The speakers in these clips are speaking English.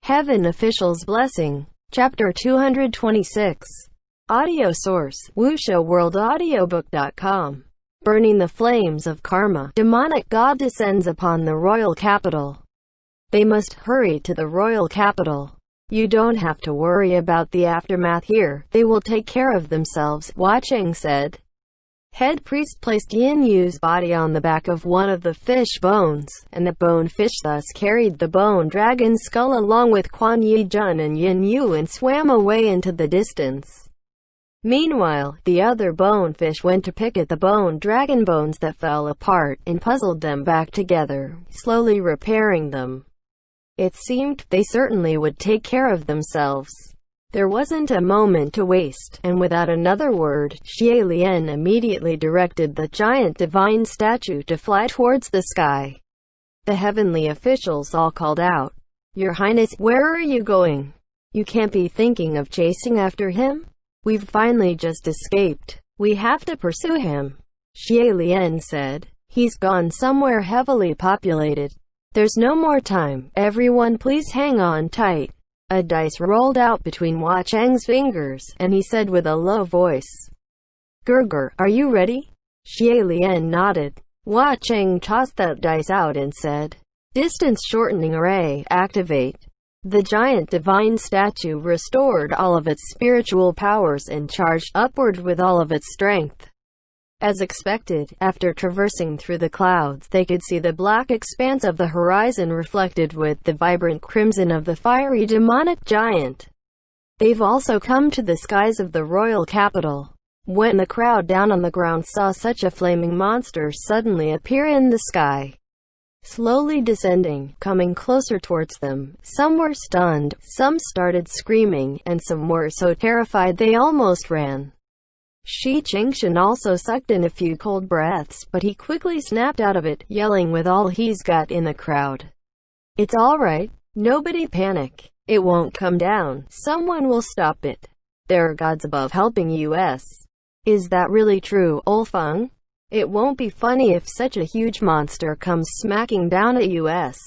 Heaven Official's Blessing. Chapter 226. Audio source: WuXiaWorldAudiobook.com. Burning the flames of karma. Demonic god descends upon the royal capital. They must hurry to the royal capital. You don't have to worry about the aftermath here. They will take care of themselves, Hua Cheng said. Head priest placed Yin Yu's body on the back of one of the fish bones, and the bone fish thus carried the bone dragon skull along with Quan Yi Jun and Yin Yu and swam away into the distance. Meanwhile, the other bonefish went to pick at the bone dragon bones that fell apart, and puzzled them back together, slowly repairing them. It seemed they certainly would take care of themselves. There wasn't a moment to waste, and without another word, Xie Lian immediately directed the giant divine statue to fly towards the sky. The heavenly officials all called out, "Your Highness, where are you going? You can't be thinking of chasing after him? We've finally just escaped. We have to pursue him," Xie Lian said. "He's gone somewhere heavily populated. There's no more time. Everyone please hang on tight." A dice rolled out between Hua Cheng's fingers, and he said with a low voice, "Gerger, are you ready?" Xie Lian nodded. Hua Cheng tossed that dice out and said, "Distance shortening array, activate." The giant divine statue restored all of its spiritual powers and charged upward with all of its strength. As expected, after traversing through the clouds, they could see the black expanse of the horizon reflected with the vibrant crimson of the fiery demonic giant. They've also come to the skies of the royal capital. When the crowd down on the ground saw such a flaming monster suddenly appear in the sky, slowly descending, coming closer towards them, some were stunned, some started screaming, and some were so terrified they almost ran. Shi Qingshan also sucked in a few cold breaths, but he quickly snapped out of it, yelling with all he's got in the crowd, "It's all right. Nobody panic. It won't come down. Someone will stop it. There are gods above helping us." "Is that really true, Olfeng? It won't be funny if such a huge monster comes smacking down at us."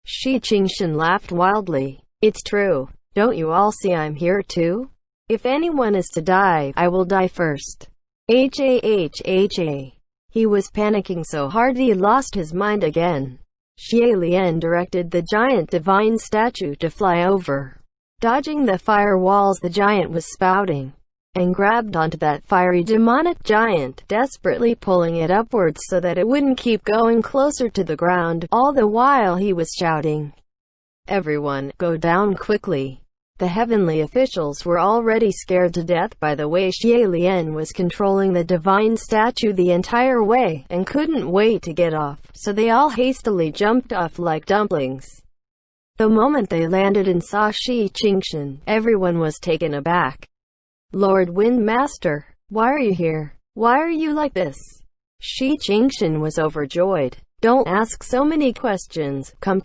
Shi Qingshan laughed wildly. "It's true. Don't you all see I'm here too? If anyone is to die, I will die first." He was panicking so hard he lost his mind again. Xie Lian directed the giant divine statue to fly over, dodging the fire walls the giant was spouting, and grabbed onto that fiery demonic giant, desperately pulling it upwards so that it wouldn't keep going closer to the ground. All the while he was shouting, "Everyone, go down quickly." The heavenly officials were already scared to death by the way Xie Lian was controlling the divine statue the entire way, and couldn't wait to get off, so they all hastily jumped off like dumplings. The moment they landed and saw Shi Qingshan, everyone was taken aback. "Lord Wind Master, why are you here? Why are you like this?" Shi Qingshan was overjoyed. "Don't ask so many questions. Come,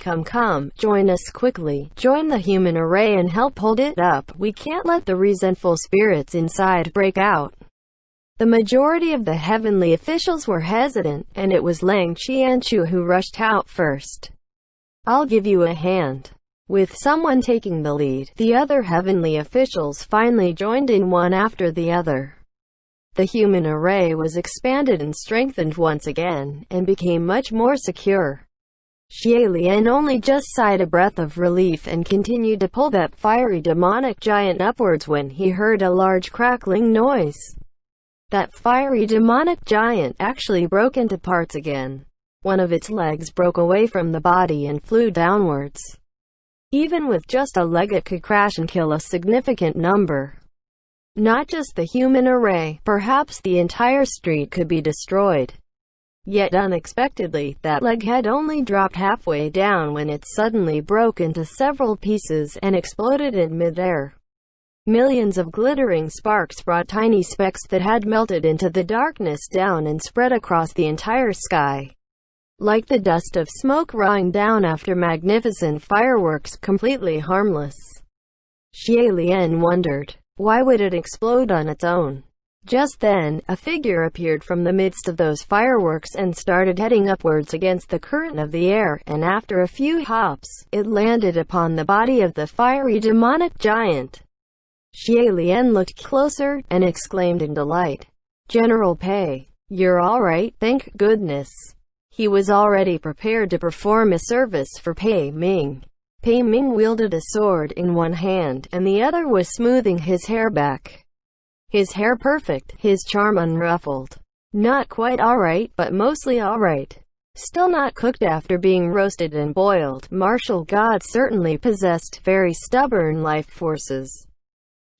join us quickly. Join the human array and help hold it up. We can't let the resentful spirits inside break out." The majority of the heavenly officials were hesitant, and it was Lang Qianchu who rushed out first. "I'll give you a hand." With someone taking the lead, the other heavenly officials finally joined in one after the other. The human array was expanded and strengthened once again, and became much more secure. Xie Lian only just sighed a breath of relief and continued to pull that fiery demonic giant upwards when he heard a large crackling noise. That fiery demonic giant actually broke into parts again. One of its legs broke away from the body and flew downwards. Even with just a leg it could crash and kill a significant number. Not just the human array, perhaps the entire street could be destroyed. Yet unexpectedly, that leg had only dropped halfway down when it suddenly broke into several pieces and exploded in midair. Millions of glittering sparks brought tiny specks that had melted into the darkness down and spread across the entire sky, like the dust of smoke raining down after magnificent fireworks, completely harmless. Xie Lian wondered, why would it explode on its own? Just then, a figure appeared from the midst of those fireworks and started heading upwards against the current of the air, and after a few hops, it landed upon the body of the fiery demonic giant. Xie Lian looked closer, and exclaimed in delight, "General Pei, you're alright, thank goodness." He was already prepared to perform a service for Pei Ming. Pei Ming wielded a sword in one hand, and the other was smoothing his hair back. His hair perfect, his charm unruffled. Not quite alright, but mostly alright. Still not cooked after being roasted and boiled. Martial gods certainly possessed very stubborn life forces.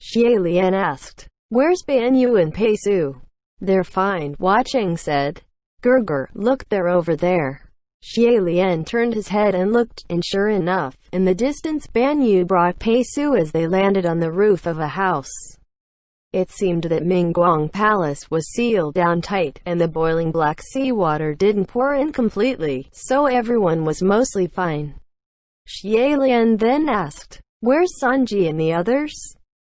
Xie Lian asked, "Where's Ban Yu and Pei Su?" "They're fine," Hua Cheng said. "Gurgur, look, they're over there." Xie Lian turned his head and looked, and sure enough, in the distance Ban Yu brought Pei Su as they landed on the roof of a house. It seemed that Mingguang Palace was sealed down tight, and the boiling black seawater didn't pour in completely, so everyone was mostly fine. Xie Lian then asked, "Where's Sanji and the others?"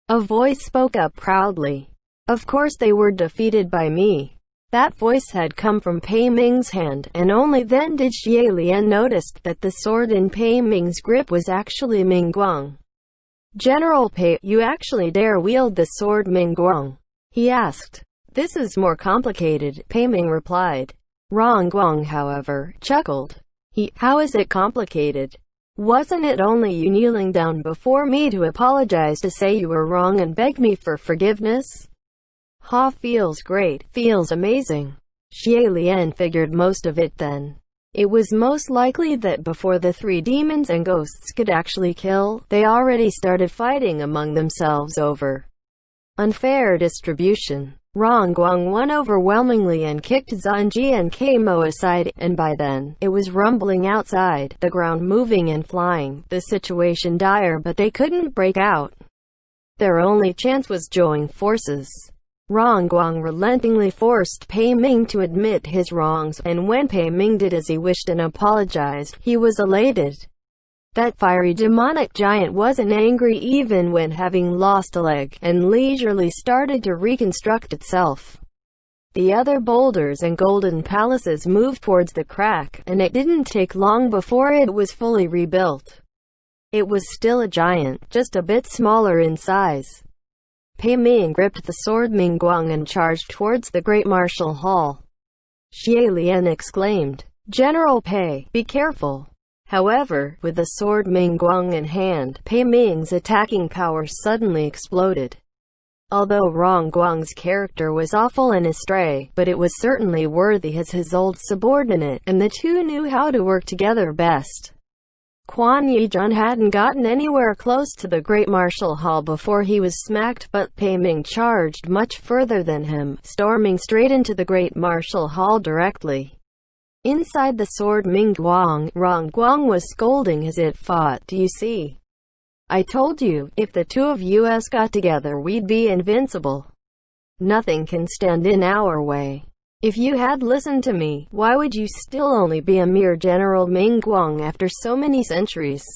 A voice spoke up proudly. "Of course they were defeated by me." That voice had come from Pei Ming's hand, and only then did Xie Lian notice that the sword in Pei Ming's grip was actually Mingguang. "General Pei, you actually dare wield the sword Mingguang?" he asked. "This is more complicated," Pei Ming replied. Rongguang, however, chuckled. How is it complicated? Wasn't it only you kneeling down before me to apologize, to say you were wrong and beg me for forgiveness?" "Ha, feels great, feels amazing." Xie Lian figured most of it then. It was most likely that before the three demons and ghosts could actually kill, they already started fighting among themselves over unfair distribution. Rongguang won overwhelmingly and kicked Zanji and Kamo aside, and by then, it was rumbling outside, the ground moving and flying, the situation dire, but they couldn't break out. Their only chance was joining forces. Rongguang relentingly forced Pei Ming to admit his wrongs, and when Pei Ming did as he wished and apologized, he was elated. That fiery demonic giant wasn't angry even when having lost a leg, and leisurely started to reconstruct itself. The other boulders and golden palaces moved towards the crack, and it didn't take long before it was fully rebuilt. It was still a giant, just a bit smaller in size. Pei Ming gripped the sword Mingguang and charged towards the great martial hall. Xie Lian exclaimed, "General Pei, be careful." However, with the sword Mingguang in hand, Pei Ming's attacking power suddenly exploded. Although Rongguang's character was awful and astray, but it was certainly worthy as his old subordinate, and the two knew how to work together best. Quan Yizhen hadn't gotten anywhere close to the great martial hall before he was smacked, but Pei Ming charged much further than him, storming straight into the great martial hall directly. Inside the sword Mingguang, Rongguang was scolding as it fought. "Do you see? I told you, if the two of us got together we'd be invincible. Nothing can stand in our way. If you had listened to me, why would you still only be a mere General Mingguang after so many centuries?"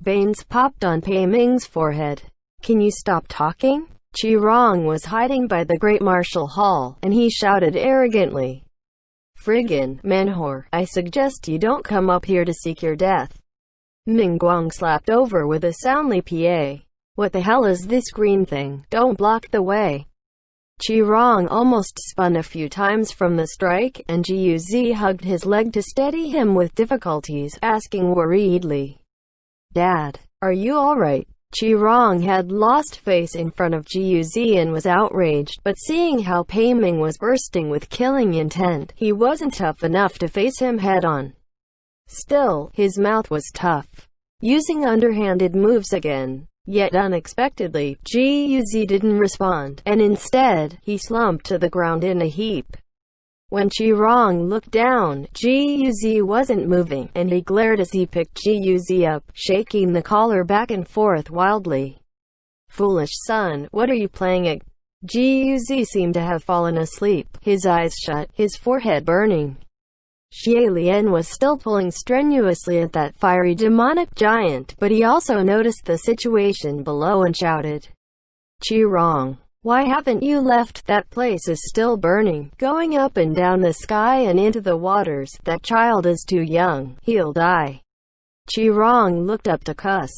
Veins popped on Pei Ming's forehead. "Can you stop talking?" Qi Rong was hiding by the great martial hall, and he shouted arrogantly, "Friggin' Manhor, I suggest you don't come up here to seek your death." Mingguang slapped over with a soundly "Pa. What the hell is this green thing? Don't block the way." Qi Rong almost spun a few times from the strike, and Jiuzi hugged his leg to steady him with difficulties, asking worriedly, "Dad, are you alright?" Qi Rong had lost face in front of Jiuzi and was outraged, but seeing how Pei Ming was bursting with killing intent, he wasn't tough enough to face him head-on. Still, his mouth was tough. Using underhanded moves again. Yet unexpectedly, Jiuzi didn't respond, and instead, he slumped to the ground in a heap. When Qi Rong looked down, Jiuzi wasn't moving, and he glared as he picked Jiuzi up, shaking the collar back and forth wildly. "Foolish son, what are you playing at?" Jiuzi seemed to have fallen asleep, his eyes shut, his forehead burning. Xie Lian was still pulling strenuously at that fiery demonic giant, but he also noticed the situation below and shouted, "Qi Rong, Why haven't you left? That place is still burning, going up and down the sky and into the waters. That child is too young. He'll die. Chi-Rong looked up to cuss.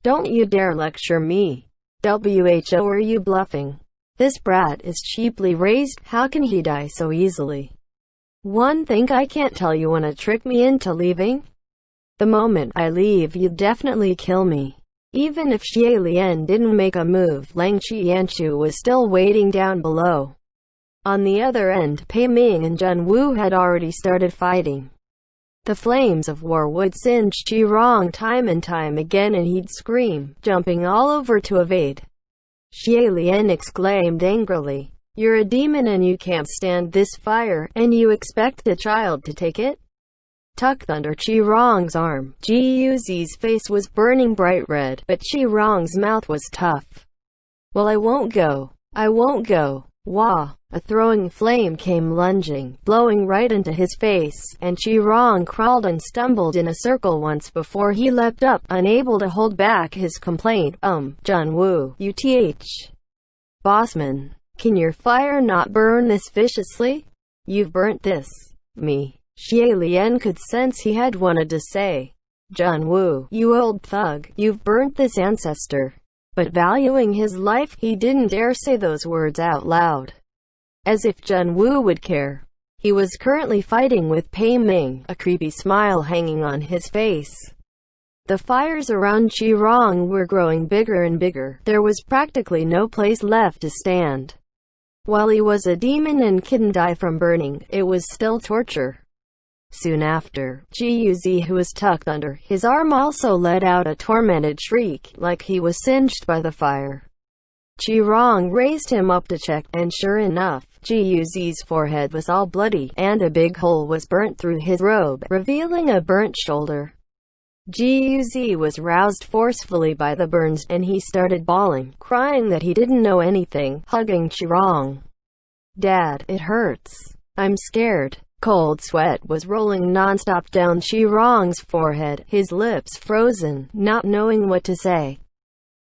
Don't you dare lecture me. WHO, are you bluffing? This brat is cheaply raised. How can he die so easily? One thing I can't tell, you wanna trick me into leaving? The moment I leave, you'd definitely kill me. Even if Xie Lian didn't make a move, Lang Qianchu was still waiting down below. On the other end, Pei Ming and Jun Wu had already started fighting. The flames of war would singe Chi-Rong time and time again, and he'd scream, jumping all over to evade. Xie Lian exclaimed angrily, "You're a demon and you can't stand this fire, and you expect the child to take it?" Tucked under Chi-Rong's arm, Jiuzi's face was burning bright red, but Chi-Rong's mouth was tough. "Well, I won't go. I won't go." Wah! A throwing flame came lunging, blowing right into his face, and Chi-Rong crawled and stumbled in a circle once before he leapt up, unable to hold back his complaint. Jun Wu, Bossman, can your fire not burn this viciously? You've burnt this. Me. Xie Lian could sense he had wanted to say, "Jun Wu, you old thug, you've burnt this ancestor." But valuing his life, he didn't dare say those words out loud. As if Jun Wu would care. He was currently fighting with Pei Ming, a creepy smile hanging on his face. The fires around Chi-Rong were growing bigger and bigger. There was practically no place left to stand. While he was a demon and couldn't die from burning, it was still torture. Soon after, Jiuzi, who was tucked under his arm, also let out a tormented shriek, like he was singed by the fire. Chi-Rong raised him up to check, and sure enough, Jiuzi's forehead was all bloody, and a big hole was burnt through his robe, revealing a burnt shoulder. Jiuzi was roused forcefully by the burns, and he started bawling, crying that he didn't know anything, hugging Chi-Rong. "Dad, it hurts. I'm scared." Cold sweat was rolling non-stop down Chi-Rong's forehead, his lips frozen, not knowing what to say.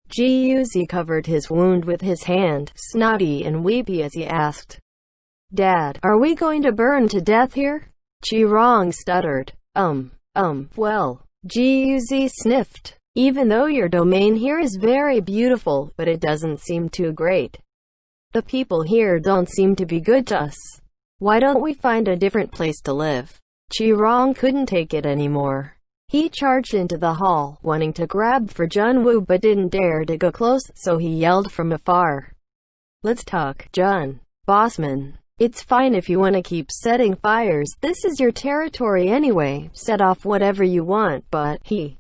Jiuzi covered his wound with his hand, snotty and weepy as he asked, "Dad, are we going to burn to death here?" Chi-Rong stuttered, well. Jiuzi sniffed. "Even though your domain here is very beautiful, but it doesn't seem too great. The people here don't seem to be good to us. Why don't we find a different place to live?" Chi-Rong couldn't take it anymore. He charged into the hall, wanting to grab for Jun Wu but didn't dare to go close, so he yelled from afar, "Let's talk, Jun. Bossman. It's fine if you want to keep setting fires. This is your territory anyway. Set off whatever you want, but Xie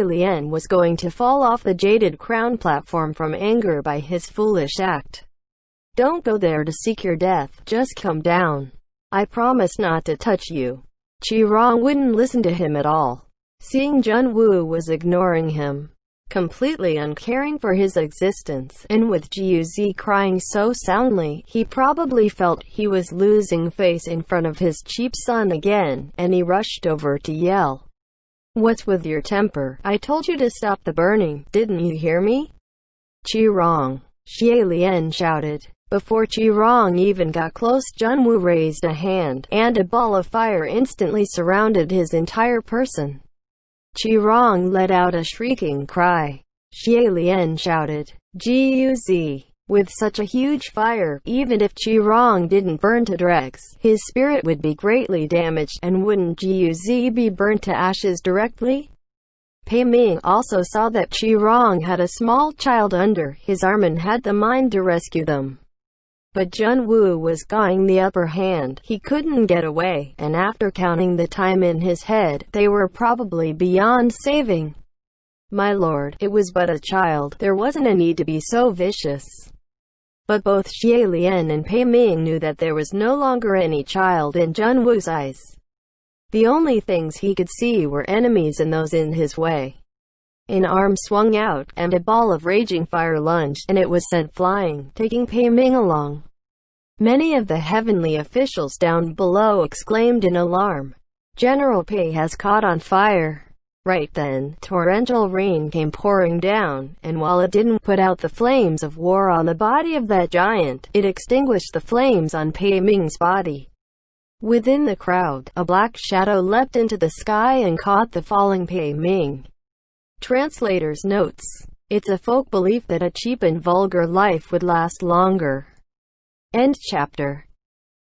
Lian was going to fall off the jaded crown platform from anger by his foolish act. "Don't go there to seek your death. Just come down. I promise not to touch you." Chi-Rong wouldn't listen to him at all. Seeing Jun Wu was ignoring him, completely uncaring for his existence, and with Jiuzi crying so soundly, he probably felt he was losing face in front of his cheap son again, and he rushed over to yell, "What's with your temper? I told you to stop the burning. Didn't you hear me?" "Chi-Rong," Xie Lian shouted. Before Chi-Rong even got close, Jun Wu raised a hand, and a ball of fire instantly surrounded his entire person. Chi-Rong let out a shrieking cry. Xie Lian shouted, "Jiuzi." With such a huge fire, even if Chi-Rong didn't burn to dregs, his spirit would be greatly damaged, and wouldn't Jiuzi be burnt to ashes directly? Pei Ming also saw that Chi-Rong had a small child under his arm and had the mind to rescue them. But Jun Wu was gaining the upper hand. He couldn't get away, and after counting the time in his head, they were probably beyond saving. "My lord, it was but a child. There wasn't a need to be so vicious." But both Xie Lian and Pei Ming knew that there was no longer any child in Jun Wu's eyes. The only things he could see were enemies and those in his way. An arm swung out, and a ball of raging fire lunged, and it was sent flying, taking Pei Ming along. Many of the heavenly officials down below exclaimed in alarm, "General Pei has caught on fire." Right then, torrential rain came pouring down, and while it didn't put out the flames of war on the body of that giant, it extinguished the flames on Pei Ming's body. Within the crowd, a black shadow leapt into the sky and caught the falling Pei Ming. Translator's notes. It's a folk belief that a cheap and vulgar life would last longer. End chapter.